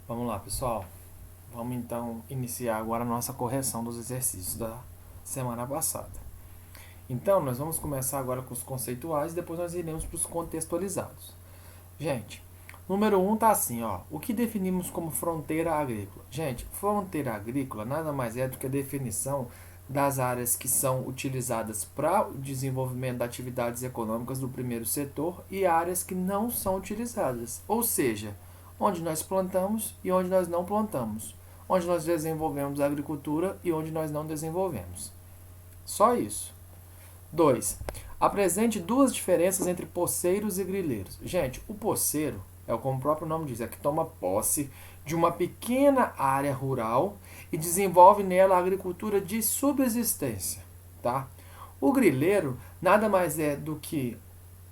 Vamos lá, pessoal. Vamos então iniciar agora a nossa correção dos exercícios da semana passada. Então, nós vamos começar agora com os conceituais e depois nós iremos para os contextualizados. Gente, número 1 tá assim, ó. O que definimos como fronteira agrícola? Gente, fronteira agrícola nada mais é do que a definição das áreas que são utilizadas para o desenvolvimento de atividades econômicas do primeiro setor e áreas que não são utilizadas. Ou seja, onde nós plantamos e onde nós não plantamos. Onde nós desenvolvemos a agricultura e onde nós não desenvolvemos. Só isso. 2. Apresente duas diferenças entre poceiros e grileiros. Gente, o poceiro é como o próprio nome diz, é que toma posse de uma pequena área rural e desenvolve nela a agricultura de subsistência, tá? O grileiro nada mais é do que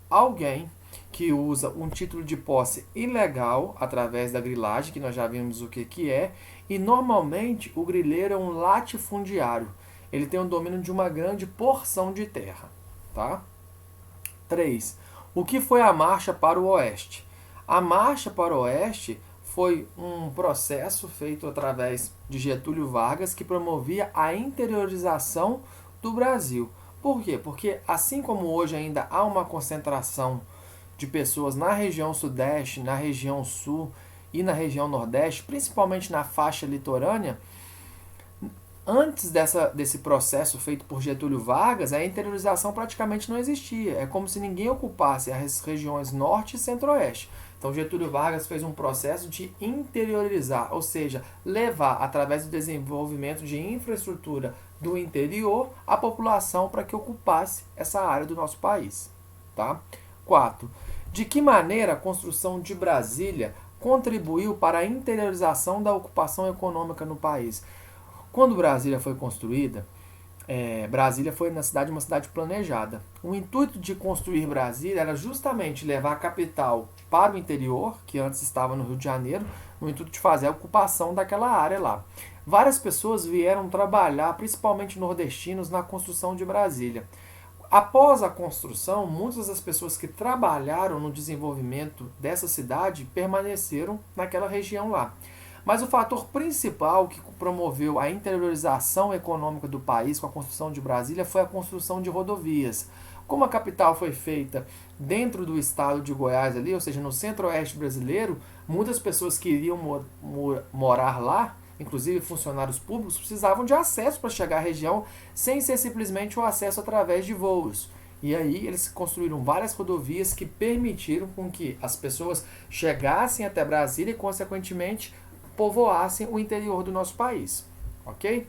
alguém que usa um título de posse ilegal através da grilagem, que nós já vimos o que é, e normalmente o grileiro é um latifundiário. Ele tem o domínio de uma grande porção de terra, tá? 3. O que foi a Marcha para o Oeste? A Marcha para o Oeste foi um processo feito através de Getúlio Vargas que promovia a interiorização do Brasil. Por quê? Porque assim como hoje ainda há uma concentração de pessoas na região sudeste, na região sul e na região nordeste, principalmente na faixa litorânea, antes desse processo feito por Getúlio Vargas, a interiorização praticamente não existia. É como se ninguém ocupasse as regiões norte e centro-oeste. Então Getúlio Vargas fez um processo de interiorizar, ou seja, levar através do desenvolvimento de infraestrutura do interior a população para que ocupasse essa área do nosso país. Tá? 4. De que maneira a construção de Brasília contribuiu para a interiorização da ocupação econômica no país? Quando Brasília foi construída, Brasília foi na cidade uma cidade planejada. O intuito de construir Brasília era justamente levar a capital para o interior, que antes estava no Rio de Janeiro, no intuito de fazer a ocupação daquela área lá. Várias pessoas vieram trabalhar, principalmente nordestinos, na construção de Brasília. Após a construção, muitas das pessoas que trabalharam no desenvolvimento dessa cidade permaneceram naquela região lá. Mas o fator principal que promoveu a interiorização econômica do país com a construção de Brasília foi a construção de rodovias. Como a capital foi feita dentro do estado de Goiás, ali, ou seja, no centro-oeste brasileiro, muitas pessoas que iriam morar lá, inclusive funcionários públicos, precisavam de acesso para chegar à região sem ser simplesmente o acesso através de voos. E aí eles construíram várias rodovias que permitiram com que as pessoas chegassem até Brasília e, consequentemente, povoassem o interior do nosso país. Ok?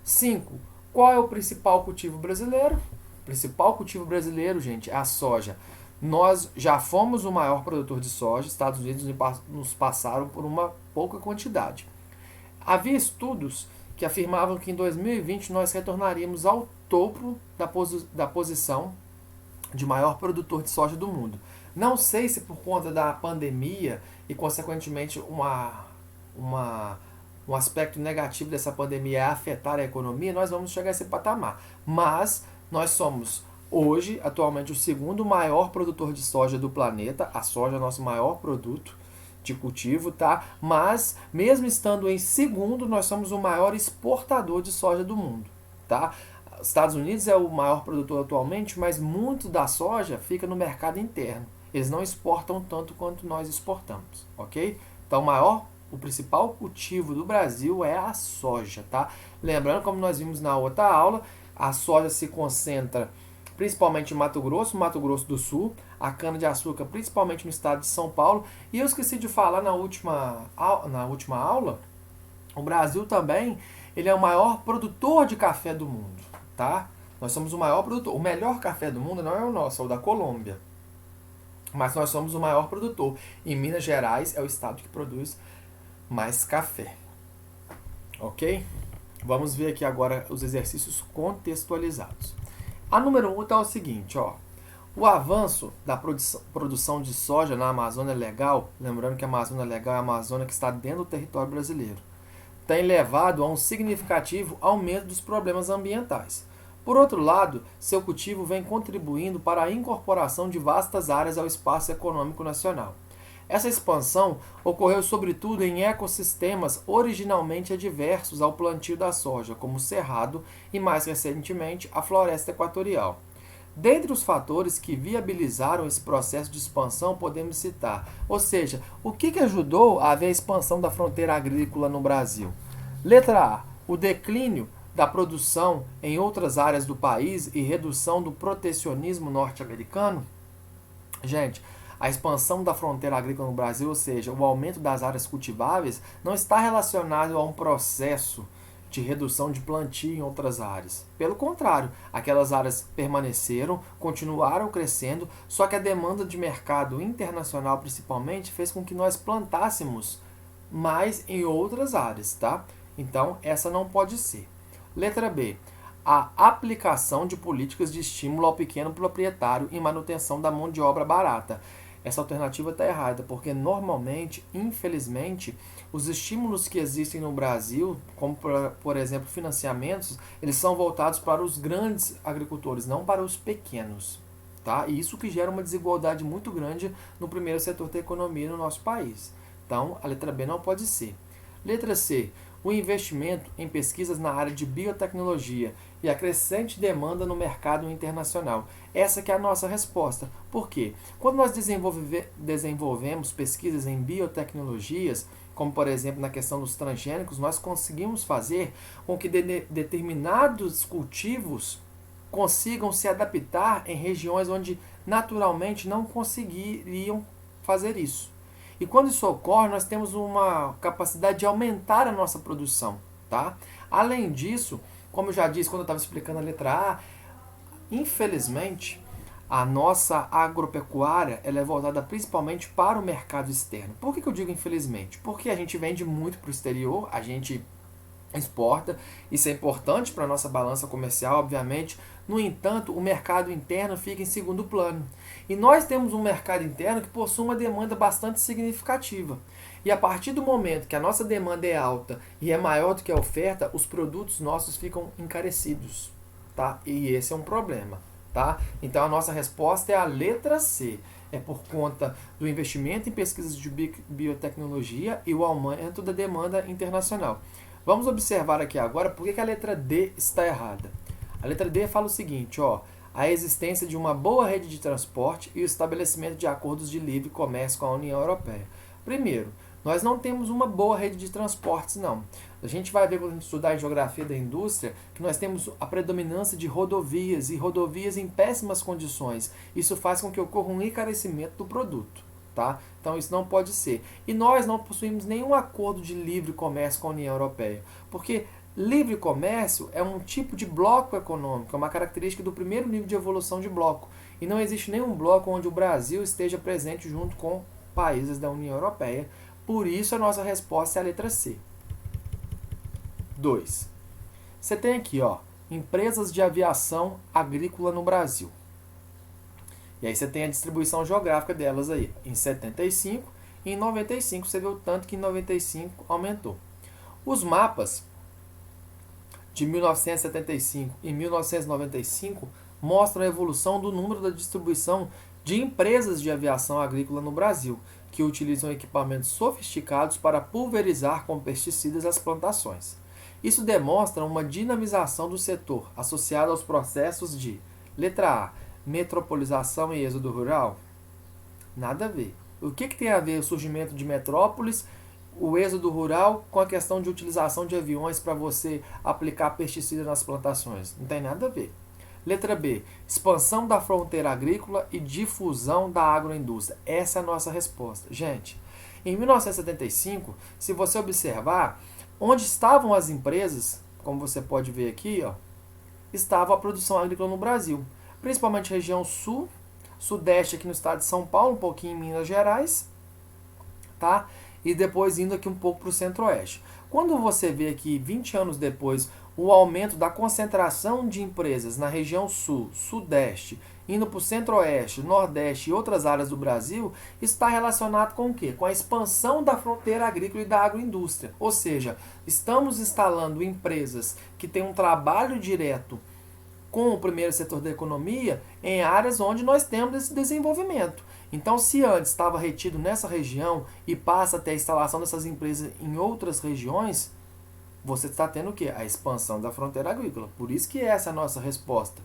5. Qual é o principal cultivo brasileiro? O principal cultivo brasileiro, gente, é a soja. Nós já fomos o maior produtor de soja, Estados Unidos nos passaram por uma pouca quantidade. Havia estudos que afirmavam que em 2020 nós retornaríamos ao topo da posição de maior produtor de soja do mundo. Não sei se por conta da pandemia e, consequentemente, um aspecto negativo dessa pandemia é afetar a economia, nós vamos chegar a esse patamar. Mas nós somos, hoje, atualmente, o segundo maior produtor de soja do planeta. A soja é o nosso maior produto de cultivo, tá? Mas, mesmo estando em segundo, nós somos o maior exportador de soja do mundo, tá? Os Estados Unidos é o maior produtor atualmente, mas muito da soja fica no mercado interno. Eles não exportam tanto quanto nós exportamos, ok? Então, o principal cultivo do Brasil é a soja, tá? Lembrando, como nós vimos na outra aula, a soja se concentra principalmente em Mato Grosso do Sul, a cana-de-açúcar principalmente no estado de São Paulo. E eu esqueci de falar na última aula, o Brasil também ele é o maior produtor de café do mundo, tá? Nós somos o maior produtor. O melhor café do mundo não é o nosso, é o da Colômbia. Mas nós somos o maior produtor. Em Minas Gerais é o estado que produz mais café. Ok? Vamos ver aqui agora os exercícios contextualizados. A número 1 está o seguinte, ó. O avanço da produção de soja na Amazônia Legal, lembrando que a Amazônia Legal é a Amazônia que está dentro do território brasileiro, tem levado a um significativo aumento dos problemas ambientais. Por outro lado, seu cultivo vem contribuindo para a incorporação de vastas áreas ao espaço econômico nacional. Essa expansão ocorreu sobretudo em ecossistemas originalmente adversos ao plantio da soja, como o cerrado e, mais recentemente, a floresta equatorial. Dentre os fatores que viabilizaram esse processo de expansão, podemos citar, ou seja, o que ajudou a haver a expansão da fronteira agrícola no Brasil? Letra A, o declínio da produção em outras áreas do país e redução do protecionismo norte-americano. Gente, a expansão da fronteira agrícola no Brasil, ou seja, o aumento das áreas cultiváveis, não está relacionado a um processo de redução de plantio em outras áreas. Pelo contrário, aquelas áreas permaneceram, continuaram crescendo, só que a demanda de mercado internacional, principalmente, fez com que nós plantássemos mais em outras áreas, tá? Então, essa não pode ser. Letra B. A aplicação de políticas de estímulo ao pequeno proprietário e manutenção da mão de obra barata. Essa alternativa está errada, porque normalmente, infelizmente, os estímulos que existem no Brasil, como por exemplo financiamentos, eles são voltados para os grandes agricultores, não para os pequenos. Tá? E isso que gera uma desigualdade muito grande no primeiro setor da economia no nosso país. Então, a letra B não pode ser. Letra C. O investimento em pesquisas na área de biotecnologia e a crescente demanda no mercado internacional. Essa que é a nossa resposta. Por quê? Quando nós desenvolvemos pesquisas em biotecnologias, como por exemplo na questão dos transgênicos, nós conseguimos fazer com que determinados cultivos consigam se adaptar em regiões onde naturalmente não conseguiriam fazer isso. E quando isso ocorre, nós temos uma capacidade de aumentar a nossa produção, tá? Além disso, como eu já disse quando eu estava explicando a letra A, infelizmente, a nossa agropecuária ela é voltada principalmente para o mercado externo. Por que eu digo infelizmente? Porque a gente vende muito para o exterior, a gente exporta, isso é importante para a nossa balança comercial, obviamente. No entanto, o mercado interno fica em segundo plano. E nós temos um mercado interno que possui uma demanda bastante significativa. E a partir do momento que a nossa demanda é alta e é maior do que a oferta, os produtos nossos ficam encarecidos, tá? E esse é um problema, tá? Então a nossa resposta é a letra C. É por conta do investimento em pesquisas de biotecnologia e o aumento da demanda internacional. Vamos observar aqui agora por que a letra D está errada. A letra D fala o seguinte, ó, a existência de uma boa rede de transporte e o estabelecimento de acordos de livre comércio com a União Europeia. Primeiro, nós não temos uma boa rede de transportes, não. A gente vai ver quando a gente estudar em geografia da indústria que nós temos a predominância de rodovias e rodovias em péssimas condições. Isso faz com que ocorra um encarecimento do produto. Tá? Então isso não pode ser. E nós não possuímos nenhum acordo de livre comércio com a União Europeia, porque livre comércio é um tipo de bloco econômico, é uma característica do primeiro nível de evolução de bloco. E não existe nenhum bloco onde o Brasil esteja presente junto com países da União Europeia. Por isso a nossa resposta é a letra C. 2. Você tem aqui, ó, empresas de aviação agrícola no Brasil. E aí você tem a distribuição geográfica delas aí, em 75 e em 95, você vê o tanto que em 95 aumentou. Os mapas de 1975 e 1995 mostram a evolução do número da distribuição de empresas de aviação agrícola no Brasil, que utilizam equipamentos sofisticados para pulverizar com pesticidas as plantações. Isso demonstra uma dinamização do setor, associada aos processos de, letra A, metropolização e êxodo rural? Nada a ver. O que tem a ver o surgimento de metrópoles, o êxodo rural, com a questão de utilização de aviões para você aplicar pesticida nas plantações? Não tem nada a ver. Letra B. Expansão da fronteira agrícola e difusão da agroindústria. Essa é a nossa resposta. Gente, em 1975, se você observar, onde estavam as empresas, como você pode ver aqui, ó, estava a produção agrícola no Brasil. Principalmente região sul, sudeste aqui no estado de São Paulo, um pouquinho em Minas Gerais, tá? E depois indo aqui um pouco para o centro-oeste. Quando você vê aqui, 20 anos depois, o aumento da concentração de empresas na região sul, sudeste, indo para o centro-oeste, nordeste e outras áreas do Brasil, está relacionado com o quê? Com a expansão da fronteira agrícola e da agroindústria. Ou seja, estamos instalando empresas que têm um trabalho direto com o primeiro setor da economia em áreas onde nós temos esse desenvolvimento. Então, se antes estava retido nessa região e passa a ter a instalação dessas empresas em outras regiões, você está tendo o quê? A expansão da fronteira agrícola. Por isso que essa é a nossa resposta.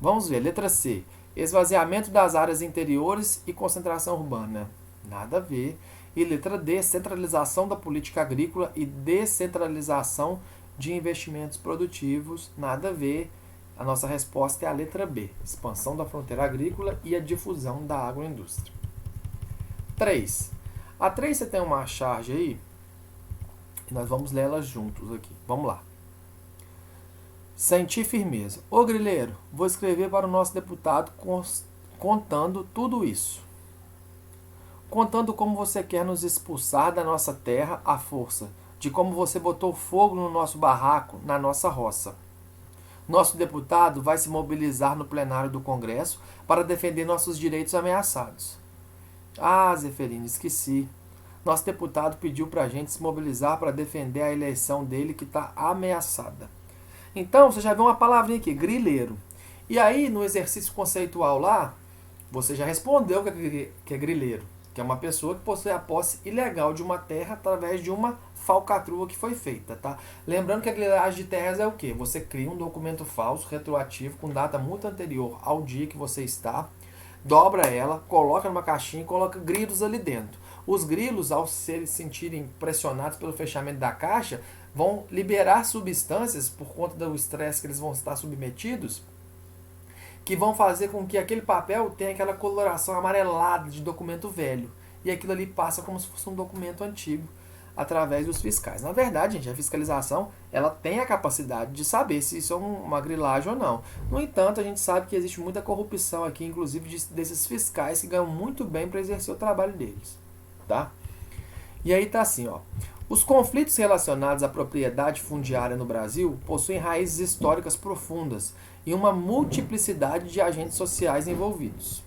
Vamos ver, letra C. Esvaziamento das áreas interiores e concentração urbana. Nada a ver. E letra D. Centralização da política agrícola e descentralização de investimentos produtivos. Nada a ver. A nossa resposta é a letra B. Expansão da fronteira agrícola e a difusão da agroindústria. 3. A 3 você tem uma charge aí. E nós vamos ler elas juntos aqui. Vamos lá. Sentir firmeza. Ô grileiro, vou escrever para o nosso deputado contando tudo isso. Contando como você quer nos expulsar da nossa terra à força, de como você botou fogo no nosso barraco, na nossa roça. Nosso deputado vai se mobilizar no plenário do Congresso para defender nossos direitos ameaçados. Ah, Zeferino, esqueci. Nosso deputado pediu para a gente se mobilizar para defender a eleição dele que está ameaçada. Então, você já viu uma palavrinha aqui, grileiro. E aí, no exercício conceitual lá, você já respondeu que é grileiro, que é uma pessoa que possui a posse ilegal de uma terra através de uma falcatrua que foi feita, tá? Lembrando que a grilagem de terras é o quê? Você cria um documento falso, retroativo, com data muito anterior ao dia que você está, dobra ela, coloca numa caixinha e coloca grilos ali dentro. Os grilos, ao se sentirem pressionados pelo fechamento da caixa, vão liberar substâncias, por conta do estresse que eles vão estar submetidos, que vão fazer com que aquele papel tenha aquela coloração amarelada de documento velho. E aquilo ali passa como se fosse um documento antigo, através dos fiscais. Na verdade, gente, a fiscalização ela tem a capacidade de saber se isso é uma grilagem ou não. No entanto, a gente sabe que existe muita corrupção aqui, inclusive desses fiscais que ganham muito bem para exercer o trabalho deles. Tá? E aí tá assim, ó. Os conflitos relacionados à propriedade fundiária no Brasil possuem raízes históricas profundas e uma multiplicidade de agentes sociais envolvidos.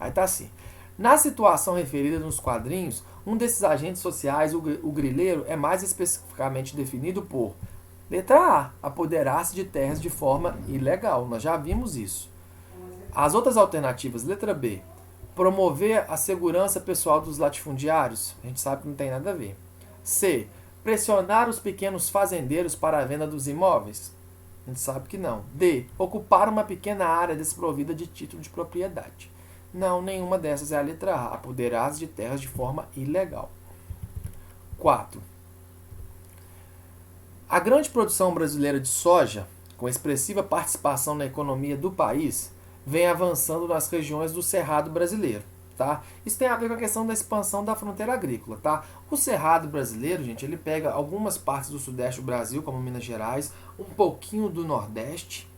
Aí tá assim. Na situação referida nos quadrinhos, um desses agentes sociais, o grileiro, é mais especificamente definido por letra A, apoderar-se de terras de forma ilegal. Nós já vimos isso. As outras alternativas, letra B, promover a segurança pessoal dos latifundiários. A gente sabe que não tem nada a ver. C. Pressionar os pequenos fazendeiros para a venda dos imóveis. A gente sabe que não. D. Ocupar uma pequena área desprovida de título de propriedade. Não, nenhuma dessas é a letra A. Apoderar-se de terras de forma ilegal. 4. A grande produção brasileira de soja, com expressiva participação na economia do país, vem avançando nas regiões do Cerrado brasileiro. Tá? Isso tem a ver com a questão da expansão da fronteira agrícola. Tá? O Cerrado brasileiro, gente, ele pega algumas partes do sudeste do Brasil, como Minas Gerais, um pouquinho do Nordeste,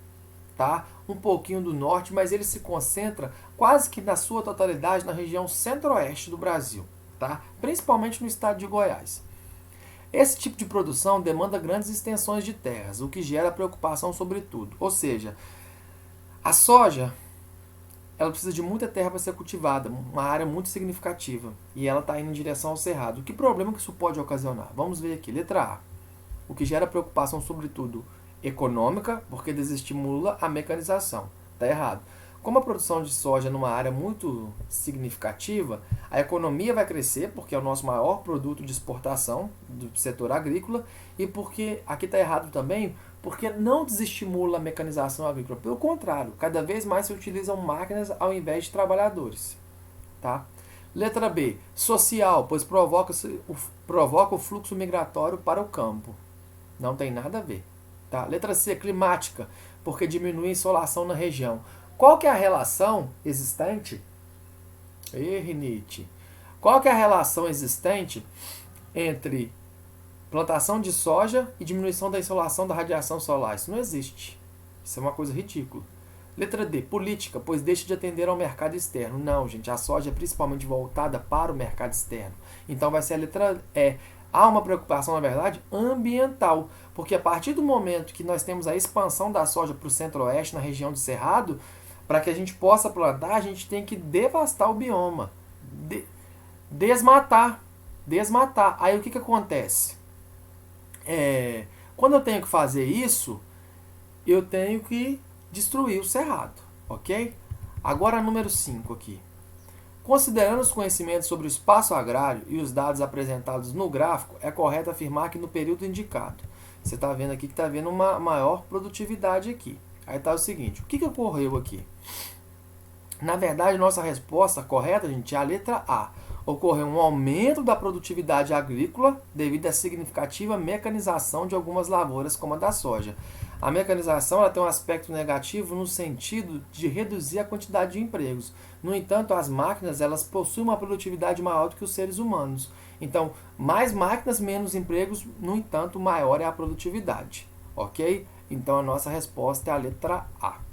tá? Um pouquinho do Norte, mas ele se concentra quase que na sua totalidade na região centro-oeste do Brasil, tá? Principalmente no estado de Goiás. Esse tipo de produção demanda grandes extensões de terras, o que gera preocupação sobre tudo. Ou seja, a soja ela precisa de muita terra para ser cultivada, uma área muito significativa, e ela está indo em direção ao cerrado. Que problema que isso pode ocasionar? Vamos ver aqui, letra A. O que gera preocupação, sobretudo, econômica, porque desestimula a mecanização. Está errado. Como a produção de soja numa área muito significativa, a economia vai crescer, porque é o nosso maior produto de exportação do setor agrícola, e porque, aqui está errado também, porque não desestimula a mecanização agrícola. Pelo contrário, cada vez mais se utilizam máquinas ao invés de trabalhadores. Tá? Letra B. Social, pois provoca o fluxo migratório para o campo. Não tem nada a ver. Tá? Letra C. Climática, porque diminui a insolação na região. Qual que é a relação existente? Rinite. Qual que é a relação existente entre plantação de soja e diminuição da insolação da radiação solar? Isso não existe. Isso é uma coisa ridícula. Letra D. Política, pois deixa de atender ao mercado externo. Não, gente. A soja é principalmente voltada para o mercado externo. Então vai ser a letra E. Há uma preocupação, na verdade, ambiental. Porque a partir do momento que nós temos a expansão da soja para o centro-oeste, na região do Cerrado, para que a gente possa plantar, a gente tem que devastar o bioma. Desmatar. Desmatar. Aí o que acontece? Quando eu tenho que fazer isso, eu tenho que destruir o cerrado. Ok? Agora, número 5 aqui. Considerando os conhecimentos sobre o espaço agrário e os dados apresentados no gráfico, é correto afirmar que no período indicado, você está vendo aqui que está havendo uma maior produtividade aqui. Aí está o seguinte, o que ocorreu aqui? Na verdade, nossa resposta correta, gente, é a letra A. Ocorreu um aumento da produtividade agrícola devido à significativa mecanização de algumas lavouras, como a da soja. A mecanização ela tem um aspecto negativo no sentido de reduzir a quantidade de empregos. No entanto, as máquinas elas possuem uma produtividade maior do que os seres humanos. Então, mais máquinas, menos empregos, no entanto, maior é a produtividade. Ok? Então, a nossa resposta é a letra A.